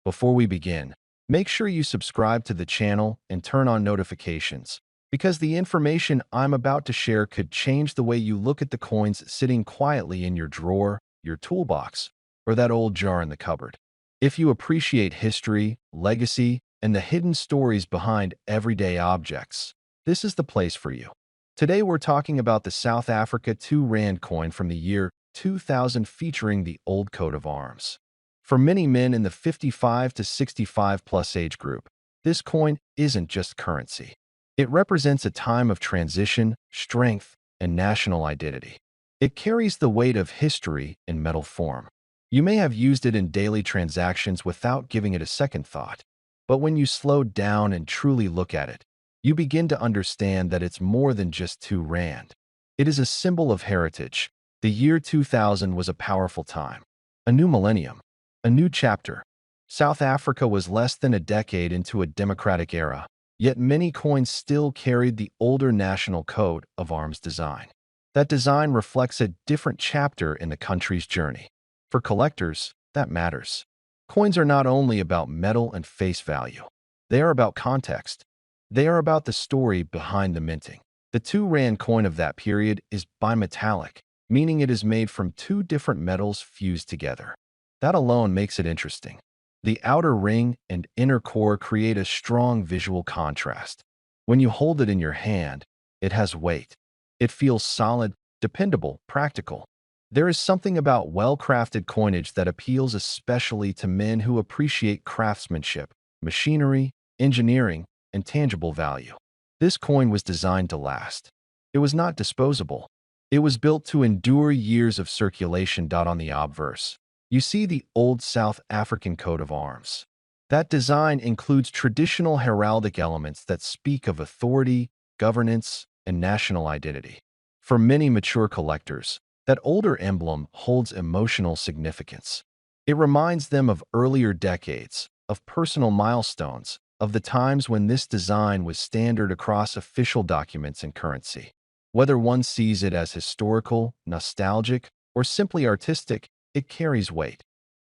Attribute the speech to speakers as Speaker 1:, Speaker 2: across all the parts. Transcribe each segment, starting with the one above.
Speaker 1: Before we begin, make sure you subscribe to the channel and turn on notifications, because the information I'm about to share could change the way you look at the coins sitting quietly in your drawer, your toolbox, or that old jar in the cupboard. If you appreciate history, legacy, and the hidden stories behind everyday objects, this is the place for you. Today we're talking about the South Africa 2 Rand coin from the year 2000 featuring the old coat of arms. For many men in the 55 to 65 plus age group, this coin isn't just currency. It represents a time of transition, strength, and national identity. It carries the weight of history in metal form. You may have used it in daily transactions without giving it a second thought, but when you slow down and truly look at it, you begin to understand that it's more than just 2 Rand. It is a symbol of heritage. The year 2000 was a powerful time, a new millennium, a new chapter. South Africa was less than a decade into a democratic era, yet many coins still carried the older national coat of arms design. That design reflects a different chapter in the country's journey. For collectors, that matters. Coins are not only about metal and face value. They are about context. They are about the story behind the minting. The 2 Rand coin of that period is bimetallic, meaning it is made from 2 different metals fused together. That alone makes it interesting. The outer ring and inner core create a strong visual contrast. When you hold it in your hand, it has weight. It feels solid, dependable, practical. There is something about well-crafted coinage that appeals especially to men who appreciate craftsmanship, machinery, engineering, and tangible value. This coin was designed to last. It was not disposable. It was built to endure years of circulation. On the obverse, you see the old South African coat of arms. That design includes traditional heraldic elements that speak of authority, governance, and national identity. For many mature collectors, that older emblem holds emotional significance. It reminds them of earlier decades, of personal milestones, of the times when this design was standard across official documents and currency. Whether one sees it as historical, nostalgic, or simply artistic, it carries weight.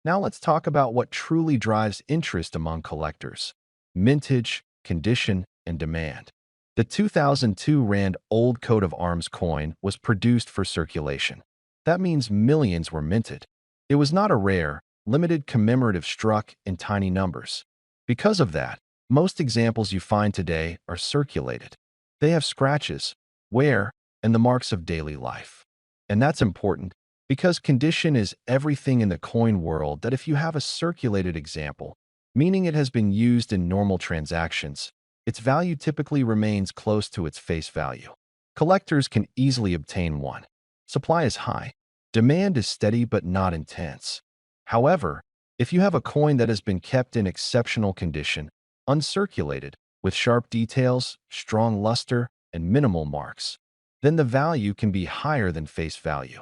Speaker 1: Now let's talk about what truly drives interest among collectors: mintage, condition, and demand. The 2002 Rand Old Coat of Arms coin was produced for circulation. That means millions were minted. It was not a rare, limited commemorative struck in tiny numbers. Because of that, most examples you find today are circulated. They have scratches, wear, and the marks of daily life. And that's important because condition is everything in the coin world. That if you have a circulated example, meaning it has been used in normal transactions, its value typically remains close to its face value. Collectors can easily obtain one. Supply is high. Demand is steady but not intense. However, if you have a coin that has been kept in exceptional condition, uncirculated, with sharp details, strong luster, and minimal marks, then the value can be higher than face value.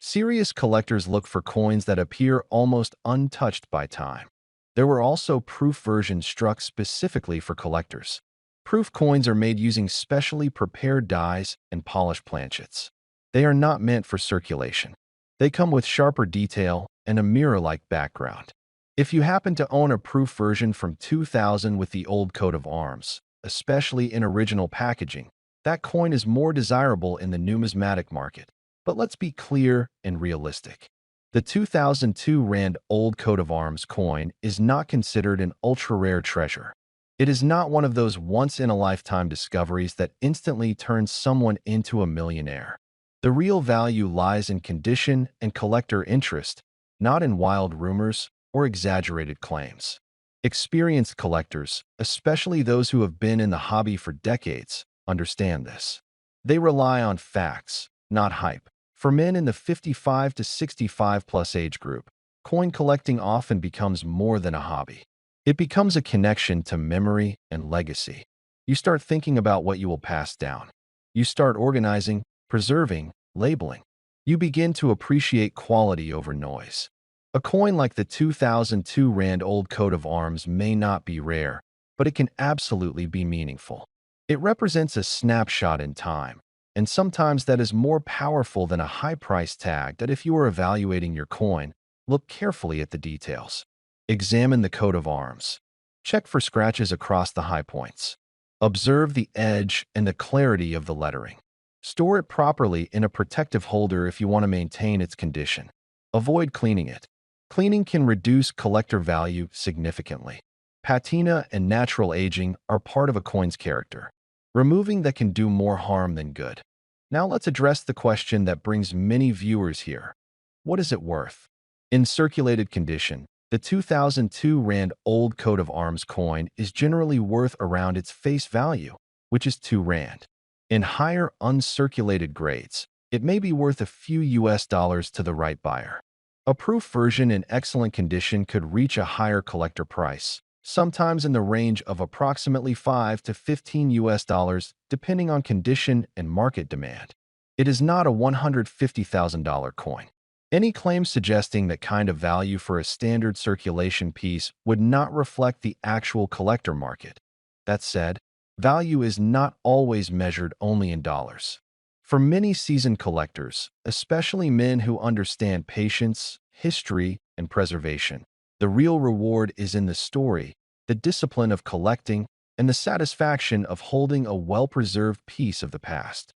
Speaker 1: Serious collectors look for coins that appear almost untouched by time. There were also proof versions struck specifically for collectors. Proof coins are made using specially prepared dies and polished planchets. They are not meant for circulation. They come with sharper detail and a mirror-like background. If you happen to own a proof version from 2000 with the old coat of arms, especially in original packaging, that coin is more desirable in the numismatic market. But let's be clear and realistic. The 2002 Rand Old Coat of Arms coin is not considered an ultra-rare treasure. It is not one of those once-in-a-lifetime discoveries that instantly turns someone into a millionaire. The real value lies in condition and collector interest, not in wild rumors or exaggerated claims. Experienced collectors, especially those who have been in the hobby for decades, understand this. They rely on facts, not hype. For men in the 55 to 65 plus age group, coin collecting often becomes more than a hobby. It becomes a connection to memory and legacy. You start thinking about what you will pass down. You start organizing, preserving, labeling. You begin to appreciate quality over noise. A coin like the 2002 Rand Old Coat of Arms may not be rare, but it can absolutely be meaningful. It represents a snapshot in time, and sometimes that is more powerful than a high price tag. That if you are evaluating your coin, look carefully at the details. Examine the coat of arms. Check for scratches across the high points. Observe the edge and the clarity of the lettering. Store it properly in a protective holder if you want to maintain its condition. Avoid cleaning it. Cleaning can reduce collector value significantly. Patina and natural aging are part of a coin's character. Removing that can do more harm than good. Now let's address the question that brings many viewers here. What is it worth? In circulated condition, the 2002 Rand Old Coat of Arms coin is generally worth around its face value, which is 2 Rand. In higher uncirculated grades, it may be worth a few US dollars to the right buyer. A proof version in excellent condition could reach a higher collector price, sometimes in the range of approximately 5 to 15 US dollars, depending on condition and market demand. It is not a $150,000 coin. Any claim suggesting that kind of value for a standard circulation piece would not reflect the actual collector market. That said, value is not always measured only in dollars. For many seasoned collectors, especially men who understand patience, history, and preservation, the real reward is in the story, the discipline of collecting, and the satisfaction of holding a well-preserved piece of the past.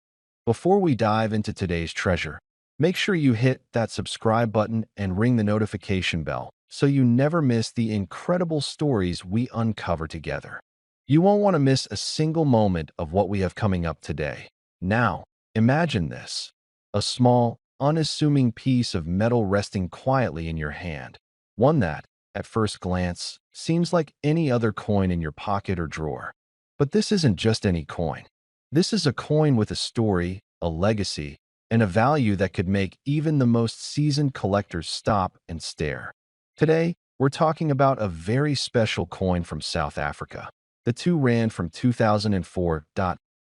Speaker 1: Before we dive into today's treasure, make sure you hit that subscribe button and ring the notification bell so you never miss the incredible stories we uncover together. You won't want to miss a single moment of what we have coming up today. Now, imagine this: a small, unassuming piece of metal resting quietly in your hand, one that, at first glance, seems like any other coin in your pocket or drawer. But this isn't just any coin. This is a coin with a story, a legacy, and a value that could make even the most seasoned collectors stop and stare. Today, we're talking about a very special coin from South Africa, the 2 Rand from 2004.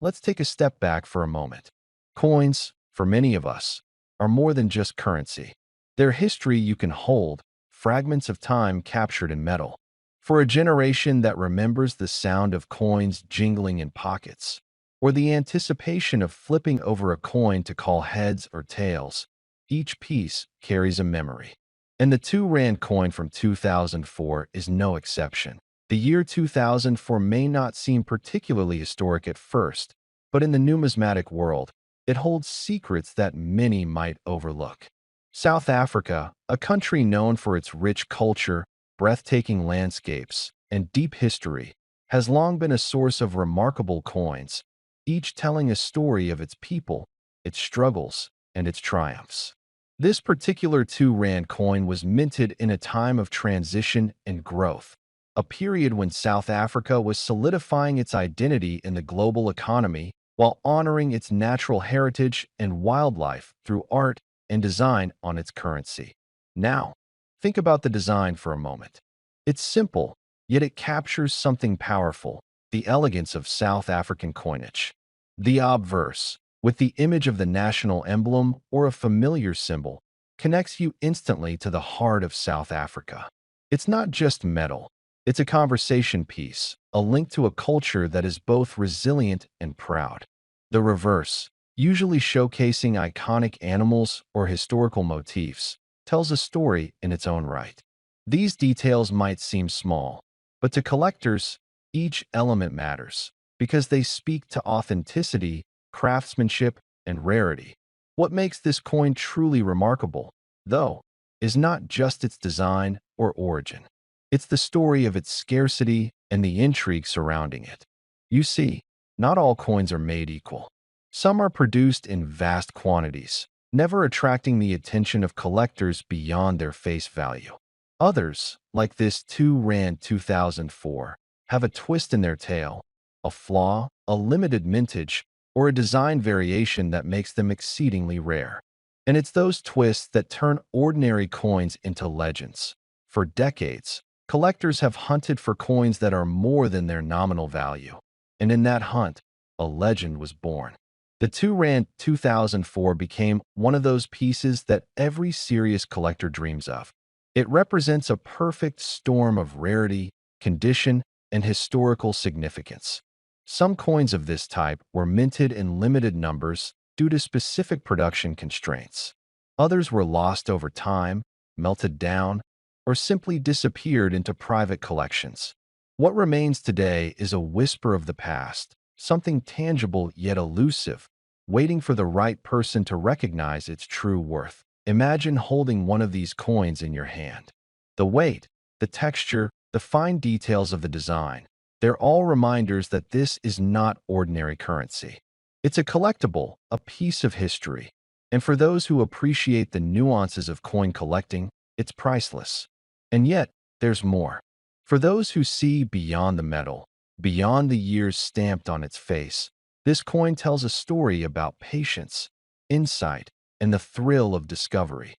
Speaker 1: Let's take a step back for a moment. Coins, for many of us, are more than just currency. They're history you can hold, fragments of time captured in metal. For a generation that remembers the sound of coins jingling in pockets, or the anticipation of flipping over a coin to call heads or tails, each piece carries a memory. And the 2 Rand coin from 2004 is no exception. The year 2004 may not seem particularly historic at first, but in the numismatic world, it holds secrets that many might overlook. South Africa, a country known for its rich culture, breathtaking landscapes, and deep history, has long been a source of remarkable coins, each telling a story of its people, its struggles, and its triumphs. This particular 2 Rand coin was minted in a time of transition and growth, a period when South Africa was solidifying its identity in the global economy while honoring its natural heritage and wildlife through art and design on its currency. Now, think about the design for a moment. It's simple, yet it captures something powerful: the elegance of South African coinage. The obverse, with the image of the national emblem or a familiar symbol, connects you instantly to the heart of South Africa. It's not just metal. It's a conversation piece, a link to a culture that is both resilient and proud. The reverse, usually showcasing iconic animals or historical motifs, tells a story in its own right. These details might seem small, but to collectors, each element matters because they speak to authenticity, craftsmanship, and rarity. What makes this coin truly remarkable, though, is not just its design or origin. It's the story of its scarcity and the intrigue surrounding it. You see, not all coins are made equal. Some are produced in vast quantities, never attracting the attention of collectors beyond their face value. Others, like this 2 Rand 2004, have a twist in their tail, a flaw, a limited mintage, or a design variation that makes them exceedingly rare. And it's those twists that turn ordinary coins into legends. For decades, collectors have hunted for coins that are more than their nominal value. And in that hunt, a legend was born. The 2 Rand 2004 became one of those pieces that every serious collector dreams of. It represents a perfect storm of rarity, condition, and historical significance. Some coins of this type were minted in limited numbers due to specific production constraints. Others were lost over time, melted down, or simply disappeared into private collections. What remains today is a whisper of the past, something tangible yet elusive, waiting for the right person to recognize its true worth. Imagine holding one of these coins in your hand. The weight, the texture, the fine details of the design, they're all reminders that this is not ordinary currency. It's a collectible, a piece of history. And for those who appreciate the nuances of coin collecting, it's priceless. And yet, there's more. For those who see beyond the metal, beyond the years stamped on its face, this coin tells a story about patience, insight, and the thrill of discovery.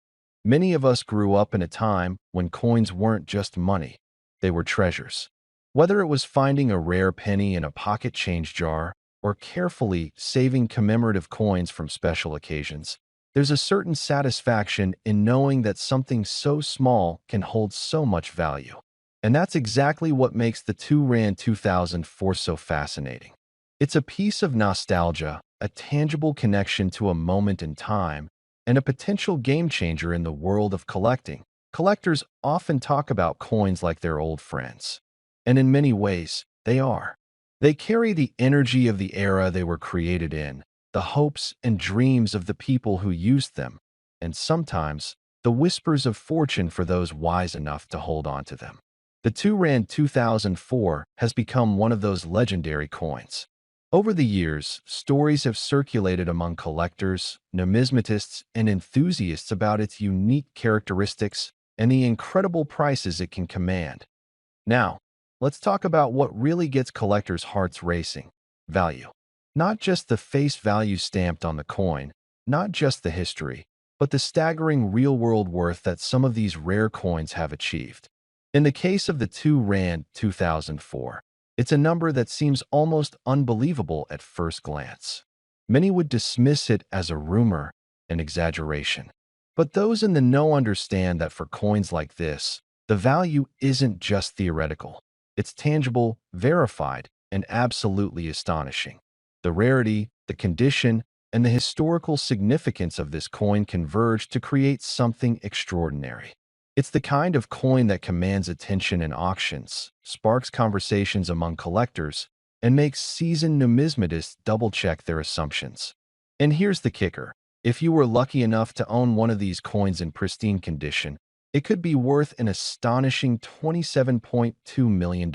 Speaker 1: Many of us grew up in a time when coins weren't just money, they were treasures. Whether it was finding a rare penny in a pocket change jar or carefully saving commemorative coins from special occasions, there's a certain satisfaction in knowing that something so small can hold so much value. And that's exactly what makes the 2 Rand 2004 so fascinating. It's a piece of nostalgia, a tangible connection to a moment in time, and a potential game changer in the world of collecting. Collectors often talk about coins like they're old friends. And in many ways, they are. They carry the energy of the era they were created in, the hopes and dreams of the people who used them, and sometimes the whispers of fortune for those wise enough to hold on to them. The 2 Rand 2004 has become one of those legendary coins. Over the years, stories have circulated among collectors, numismatists, and enthusiasts about its unique characteristics and the incredible prices it can command. Now, let's talk about what really gets collectors' hearts racing: value. Not just the face value stamped on the coin, not just the history, but the staggering real-world worth that some of these rare coins have achieved. In the case of the 2 Rand 2004, it's a number that seems almost unbelievable at first glance. Many would dismiss it as a rumor, an exaggeration. But those in the know understand that for coins like this, the value isn't just theoretical. It's tangible, verified, and absolutely astonishing. The rarity, the condition, and the historical significance of this coin converge to create something extraordinary. It's the kind of coin that commands attention in auctions, sparks conversations among collectors, and makes seasoned numismatists double-check their assumptions. And here's the kicker. If you were lucky enough to own one of these coins in pristine condition, it could be worth an astonishing $27.2 million.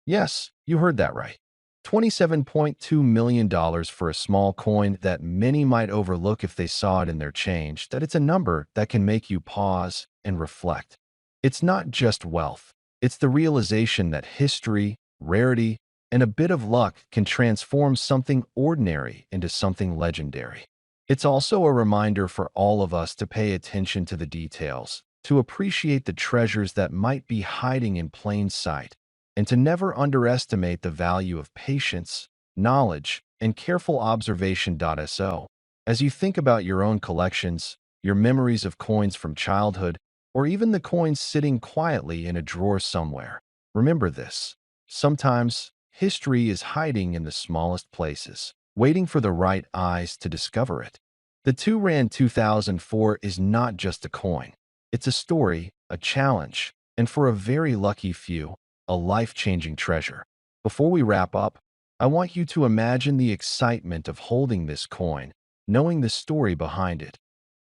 Speaker 1: Yes, you heard that right. $27.2 million for a small coin that many might overlook if they saw it in their change. That it's a number that can make you pause and reflect. It's not just wealth. It's the realization that history, rarity, and a bit of luck can transform something ordinary into something legendary. It's also a reminder for all of us to pay attention to the details, to appreciate the treasures that might be hiding in plain sight, and to never underestimate the value of patience, knowledge, and careful observation. So, as you think about your own collections, your memories of coins from childhood, or even the coins sitting quietly in a drawer somewhere, remember this. Sometimes, history is hiding in the smallest places, waiting for the right eyes to discover it. The 2 Rand 2004 is not just a coin. It's a story, a challenge, and for a very lucky few, a life-changing treasure. Before we wrap up, I want you to imagine the excitement of holding this coin, knowing the story behind it,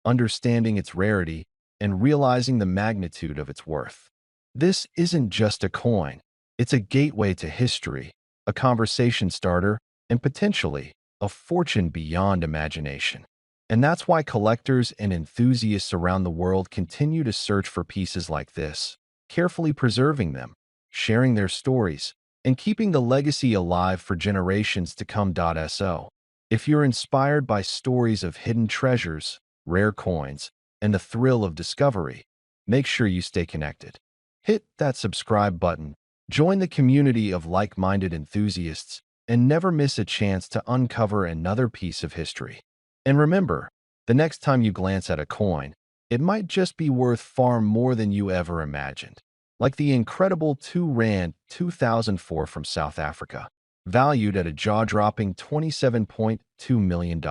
Speaker 1: understanding its rarity, and realizing the magnitude of its worth. This isn't just a coin. It's a gateway to history, a conversation starter, and potentially a fortune beyond imagination. And that's why collectors and enthusiasts around the world continue to search for pieces like this, carefully preserving them, sharing their stories, and keeping the legacy alive for generations to come. So, if you're inspired by stories of hidden treasures, rare coins, and the thrill of discovery, make sure you stay connected. Hit that subscribe button, join the community of like-minded enthusiasts, and never miss a chance to uncover another piece of history. And remember, the next time you glance at a coin, it might just be worth far more than you ever imagined. Like the incredible 2 Rand 2004 from South Africa, valued at a jaw-dropping $27.2 million.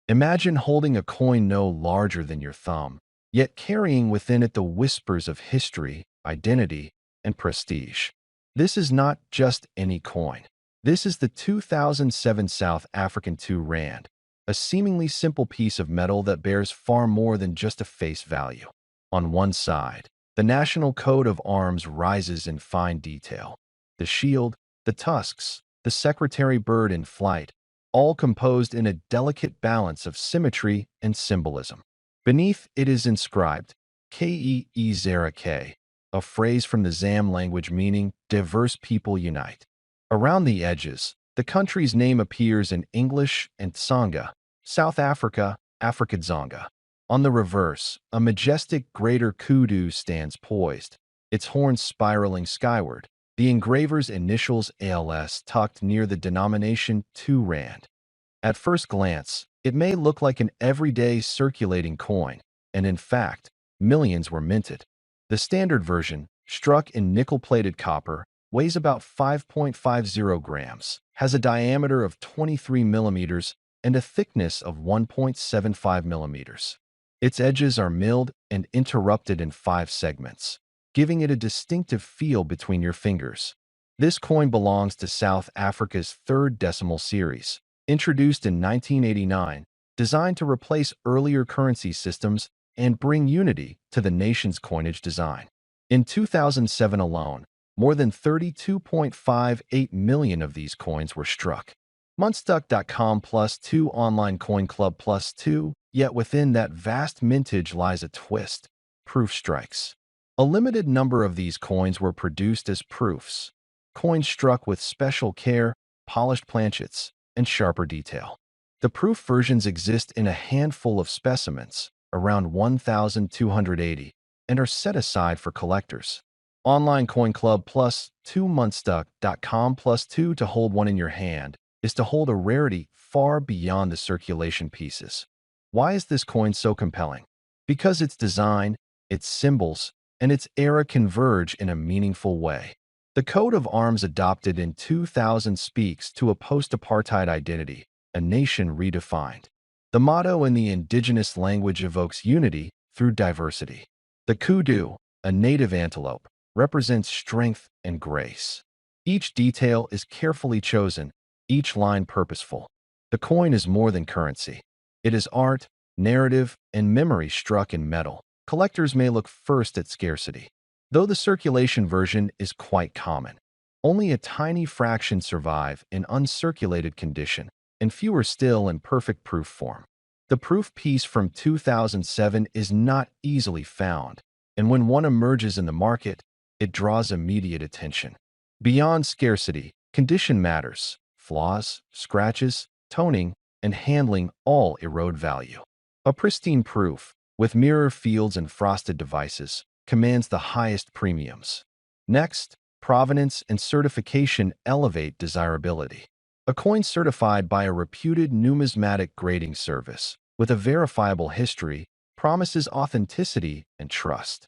Speaker 1: Imagine holding a coin no larger than your thumb, yet carrying within it the whispers of history, identity, and prestige. This is not just any coin. This is the 2007 South African 2 Rand, a seemingly simple piece of metal that bears far more than just a face value. On one side, the national coat of arms rises in fine detail. The shield, the tusks, the secretary bird in flight, all composed in a delicate balance of symmetry and symbolism. Beneath it is inscribed K-E-E-Zera-K, a phrase from the Zam language meaning diverse people unite. Around the edges, the country's name appears in English and Tsonga, South Africa, Afrikaans. On the reverse, a majestic greater kudu stands poised, its horns spiraling skyward, the engraver's initials ALS tucked near the denomination 2 Rand. At first glance, it may look like an everyday circulating coin, and in fact, millions were minted. The standard version, struck in nickel-plated copper, weighs about 5.50 grams, has a diameter of 23 millimeters, and a thickness of 1.75 millimeters. Its edges are milled and interrupted in 5 segments, giving it a distinctive feel between your fingers. This coin belongs to South Africa's third decimal series, introduced in 1989, designed to replace earlier currency systems and bring unity to the nation's coinage design. In 2007 alone, more than 32.58 million of these coins were struck. Munstuck.com plus 2 online coin club plus 2, yet within that vast mintage lies a twist: proof strikes. A limited number of these coins were produced as proofs, coins struck with special care, polished planchets, and sharper detail. The proof versions exist in a handful of specimens, around 1,280, and are set aside for collectors. Online Coin Club plus 2 Munstuck.com plus 2 to hold one in your hand is to hold a rarity far beyond the circulation pieces. Why is this coin so compelling? Because its design, its symbols, and its era converge in a meaningful way. The coat of arms adopted in 2000 speaks to a post-apartheid identity, a nation redefined. The motto in the indigenous language evokes unity through diversity. The kudu, a native antelope, represents strength and grace. Each detail is carefully chosen, each line purposeful. The coin is more than currency. It is art, narrative, and memory struck in metal. Collectors may look first at scarcity, though the circulation version is quite common. Only a tiny fraction survive in uncirculated condition, and fewer still in perfect proof form. The proof piece from 2007 is not easily found, and when one emerges in the market, it draws immediate attention. Beyond scarcity, condition matters. Flaws, scratches, toning, and handling all erode value. A pristine proof, with mirror fields and frosted devices, commands the highest premiums. Next, provenance and certification elevate desirability. A coin certified by a reputed numismatic grading service, with a verifiable history, promises authenticity and trust.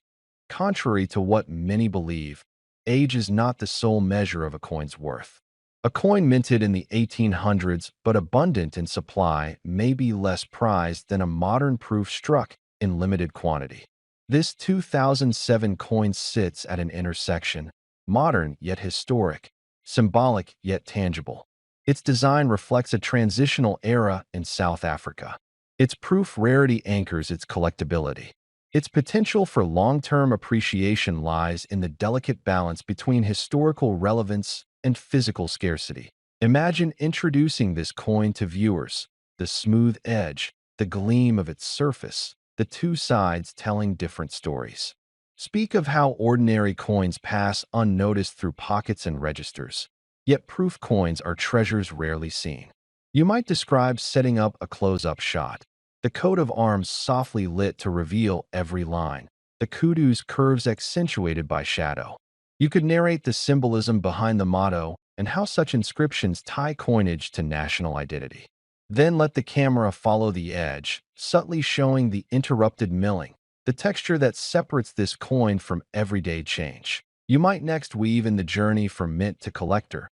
Speaker 1: Contrary to what many believe, age is not the sole measure of a coin's worth. A coin minted in the 1800s but abundant in supply may be less prized than a modern proof struck in limited quantity. This 2007 coin sits at an intersection, modern yet historic, symbolic yet tangible. Its design reflects a transitional era in South Africa. Its proof rarity anchors its collectability. Its potential for long-term appreciation lies in the delicate balance between historical relevance and physical scarcity. Imagine introducing this coin to viewers: the smooth edge, the gleam of its surface, the two sides telling different stories. Speak of how ordinary coins pass unnoticed through pockets and registers, yet proof coins are treasures rarely seen. You might describe setting up a close-up shot. The coat of arms softly lit to reveal every line, the kudu's curves accentuated by shadow. You could narrate the symbolism behind the motto and how such inscriptions tie coinage to national identity. Then let the camera follow the edge, subtly showing the interrupted milling, the texture that separates this coin from everyday change. You might next weave in the journey from mint to collector,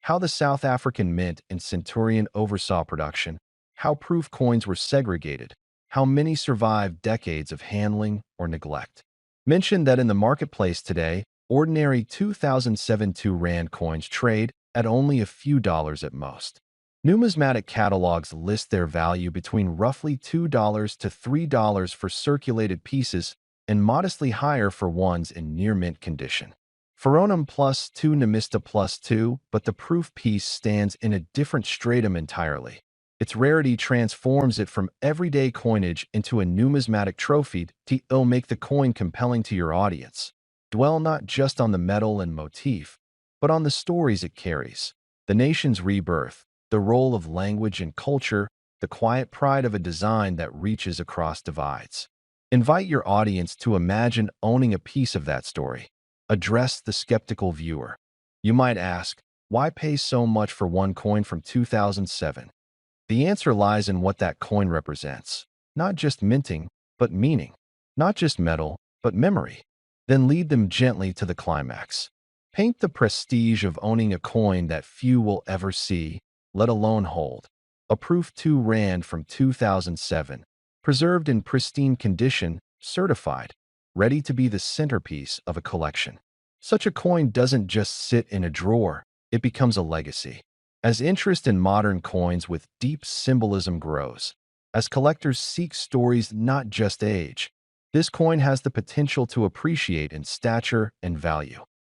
Speaker 1: how the South African Mint and Centurion oversaw production, how proof coins were segregated, how many survive decades of handling or neglect. Mention that in the marketplace today, ordinary 2007 2 Rand coins trade at only a few dollars at most. Numismatic catalogs list their value between roughly $2 to $3 for circulated pieces and modestly higher for ones in near-mint condition. Foronum plus 2 Numista plus 2, but the proof piece stands in a different stratum entirely. Its rarity transforms it from everyday coinage into a numismatic trophy to make the coin compelling to your audience. Dwell not just on the metal and motif, but on the stories it carries. The nation's rebirth, the role of language and culture, the quiet pride of a design that reaches across divides. Invite your audience to imagine owning a piece of that story. Address the skeptical viewer. You might ask, why pay so much for one coin from 2007? The answer lies in what that coin represents. Not just minting, but meaning. Not just metal, but memory. Then lead them gently to the climax. Paint the prestige of owning a coin that few will ever see, let alone hold. A proof 2 Rand from 2007, preserved in pristine condition, certified, ready to be the centerpiece of a collection. Such a coin doesn't just sit in a drawer, it becomes a legacy. As interest in modern coins with deep symbolism grows, as collectors seek stories not just age, this coin has the potential to appreciate in stature and value.